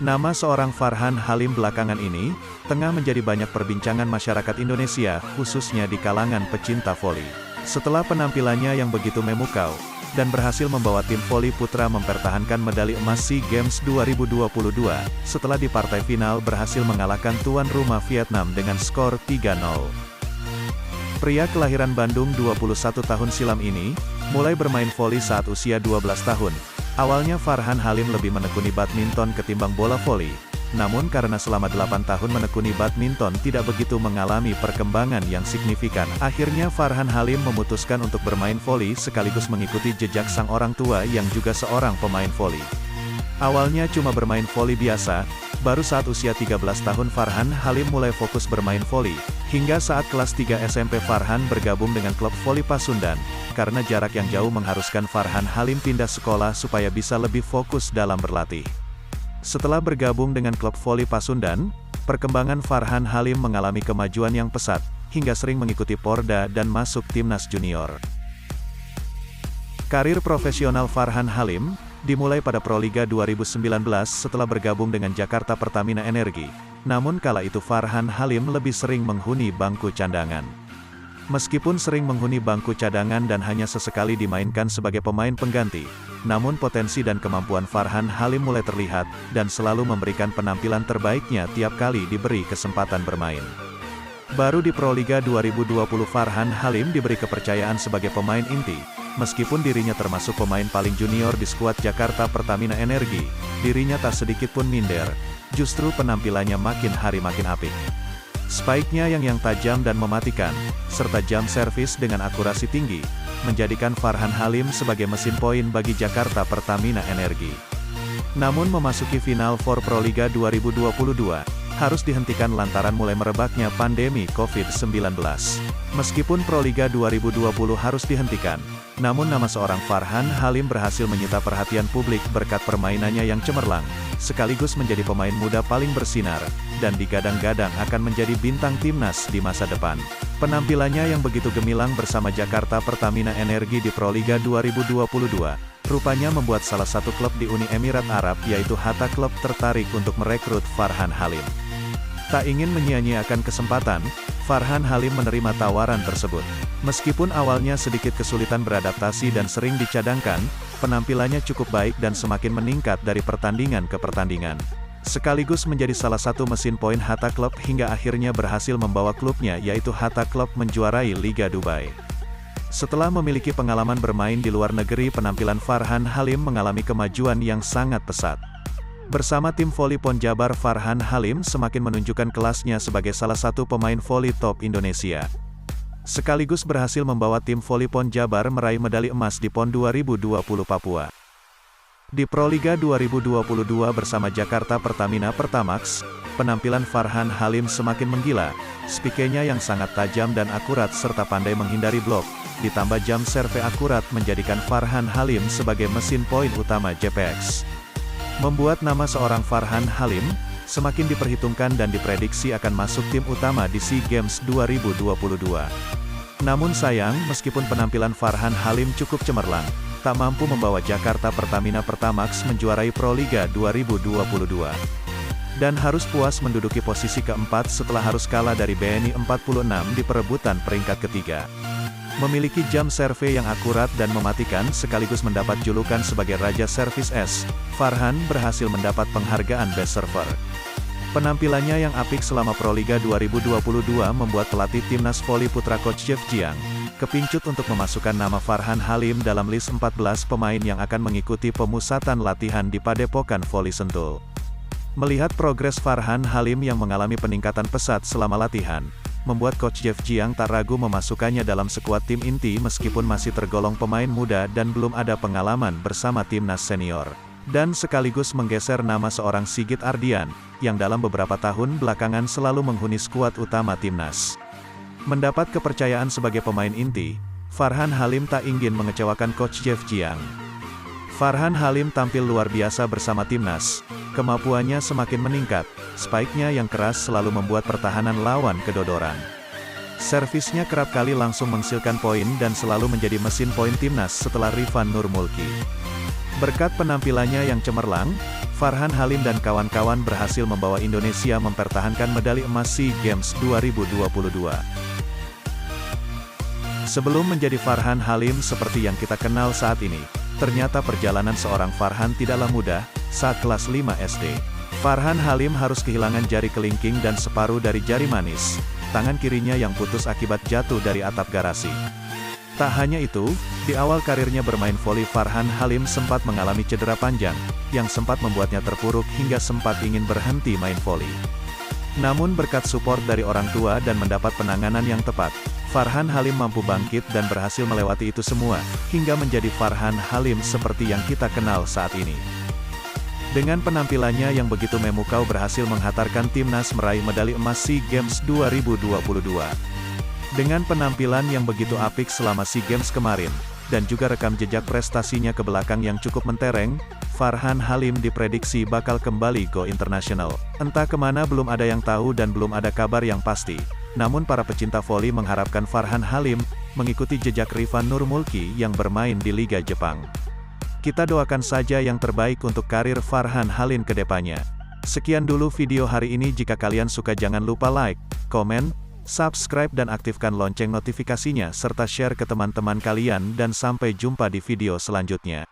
Nama seorang Farhan Halim belakangan ini, tengah menjadi banyak perbincangan masyarakat Indonesia, khususnya di kalangan pecinta voli. Setelah penampilannya yang begitu memukau, dan berhasil membawa tim voli putra mempertahankan medali emas SEA Games 2022, setelah di partai final berhasil mengalahkan tuan rumah Vietnam dengan skor 3-0. Pria kelahiran Bandung 21 tahun silam ini, mulai bermain voli saat usia 12 tahun. Awalnya Farhan Halim lebih menekuni badminton ketimbang bola voli. Namun karena selama 8 tahun menekuni badminton tidak begitu mengalami perkembangan yang signifikan, akhirnya Farhan Halim memutuskan untuk bermain voli sekaligus mengikuti jejak sang orang tua yang juga seorang pemain voli. Awalnya cuma bermain voli biasa, baru saat usia 13 tahun Farhan Halim mulai fokus bermain voli. Hingga saat kelas 3 SMP Farhan bergabung dengan klub voli Pasundan, karena jarak yang jauh mengharuskan Farhan Halim pindah sekolah supaya bisa lebih fokus dalam berlatih. Setelah bergabung dengan klub voli Pasundan, perkembangan Farhan Halim mengalami kemajuan yang pesat, hingga sering mengikuti Porda dan masuk timnas junior. Karir profesional Farhan Halim dimulai pada Proliga 2019 setelah bergabung dengan Jakarta Pertamina Energi. Namun kala itu Farhan Halim lebih sering menghuni bangku cadangan. Meskipun sering menghuni bangku cadangan dan hanya sesekali dimainkan sebagai pemain pengganti, namun potensi dan kemampuan Farhan Halim mulai terlihat, dan selalu memberikan penampilan terbaiknya tiap kali diberi kesempatan bermain. Baru di Proliga 2020 Farhan Halim diberi kepercayaan sebagai pemain inti. Meskipun dirinya termasuk pemain paling junior di skuad Jakarta Pertamina Energi, dirinya tak sedikit pun minder, justru penampilannya makin hari makin apik. Spike-nya yang tajam dan mematikan, serta jam servis dengan akurasi tinggi, menjadikan Farhan Halim sebagai mesin poin bagi Jakarta Pertamina Energi. Namun memasuki final for Proliga 2022, harus dihentikan lantaran mulai merebaknya pandemi COVID-19. Meskipun Proliga 2020 harus dihentikan, namun nama seorang Farhan Halim berhasil menyita perhatian publik berkat permainannya yang cemerlang, sekaligus menjadi pemain muda paling bersinar, dan digadang-gadang akan menjadi bintang timnas di masa depan. Penampilannya yang begitu gemilang bersama Jakarta Pertamina Energi di Proliga 2022, rupanya membuat salah satu klub di Uni Emirat Arab yaitu Hatta Club tertarik untuk merekrut Farhan Halim. Tak ingin menyia-nyiakan kesempatan, Farhan Halim menerima tawaran tersebut. Meskipun awalnya sedikit kesulitan beradaptasi dan sering dicadangkan, penampilannya cukup baik dan semakin meningkat dari pertandingan ke pertandingan. Sekaligus menjadi salah satu mesin poin Hatta Club hingga akhirnya berhasil membawa klubnya yaitu Hatta Club menjuarai Liga Dubai. Setelah memiliki pengalaman bermain di luar negeri, penampilan Farhan Halim mengalami kemajuan yang sangat pesat. Bersama tim voli PON Jabar, Farhan Halim semakin menunjukkan kelasnya sebagai salah satu pemain voli top Indonesia. Sekaligus berhasil membawa tim voli PON Jabar meraih medali emas di PON 2020 Papua. Di Proliga 2022 bersama Jakarta Pertamina Pertamax, penampilan Farhan Halim semakin menggila. Spike-nya yang sangat tajam dan akurat serta pandai menghindari blok, ditambah jam serve akurat menjadikan Farhan Halim sebagai mesin poin utama JPX. Membuat nama seorang Farhan Halim semakin diperhitungkan dan diprediksi akan masuk tim utama di SEA Games 2022. Namun sayang, meskipun penampilan Farhan Halim cukup cemerlang, tak mampu membawa Jakarta Pertamina Pertamax menjuarai Proliga 2022. Dan harus puas menduduki posisi keempat setelah harus kalah dari BNI 46 di perebutan peringkat ketiga. Memiliki jam serve yang akurat dan mematikan sekaligus mendapat julukan sebagai Raja Servis Es, Farhan berhasil mendapat penghargaan Best Server. Penampilannya yang apik selama Proliga 2022 membuat pelatih timnas voli putra Coach Jeff Jiang kepincut untuk memasukkan nama Farhan Halim dalam list 14 pemain yang akan mengikuti pemusatan latihan di Padepokan Voli Sentul. Melihat progres Farhan Halim yang mengalami peningkatan pesat selama latihan, membuat Coach Jeff Jiang tak ragu memasukkannya dalam skuad tim inti meskipun masih tergolong pemain muda dan belum ada pengalaman bersama timnas senior. Dan sekaligus menggeser nama seorang Sigit Ardian, yang dalam beberapa tahun belakangan selalu menghuni skuad utama timnas. Mendapat kepercayaan sebagai pemain inti, Farhan Halim tak ingin mengecewakan Coach Jeff Jiang. Farhan Halim tampil luar biasa bersama timnas, kemampuannya semakin meningkat, spike-nya yang keras selalu membuat pertahanan lawan kedodoran. Servisnya kerap kali langsung menghasilkan poin dan selalu menjadi mesin poin timnas setelah Rifan Nurmulki. Berkat penampilannya yang cemerlang, Farhan Halim dan kawan-kawan berhasil membawa Indonesia mempertahankan medali emas SEA Games 2022. Sebelum menjadi Farhan Halim seperti yang kita kenal saat ini, ternyata perjalanan seorang Farhan tidaklah mudah. Saat kelas 5 SD, Farhan Halim harus kehilangan jari kelingking dan separuh dari jari manis, tangan kirinya yang putus akibat jatuh dari atap garasi. Tak hanya itu, di awal karirnya bermain voli Farhan Halim sempat mengalami cedera panjang, yang sempat membuatnya terpuruk hingga sempat ingin berhenti main voli. Namun berkat support dari orang tua dan mendapat penanganan yang tepat, Farhan Halim mampu bangkit dan berhasil melewati itu semua, hingga menjadi Farhan Halim seperti yang kita kenal saat ini. Dengan penampilannya yang begitu memukau berhasil menghantarkan timnas meraih medali emas SEA Games 2022. Dengan penampilan yang begitu apik selama SEA Games kemarin, dan juga rekam jejak prestasinya ke belakang yang cukup mentereng, Farhan Halim diprediksi bakal kembali go internasional. Entah kemana belum ada yang tahu dan belum ada kabar yang pasti. Namun para pecinta voli mengharapkan Farhan Halim mengikuti jejak Rifan Nurmulki yang bermain di Liga Jepang. Kita doakan saja yang terbaik untuk karir Farhan Halim ke depannya. Sekian dulu video hari ini. Jika kalian suka jangan lupa like, komen, subscribe dan aktifkan lonceng notifikasinya serta share ke teman-teman kalian dan sampai jumpa di video selanjutnya.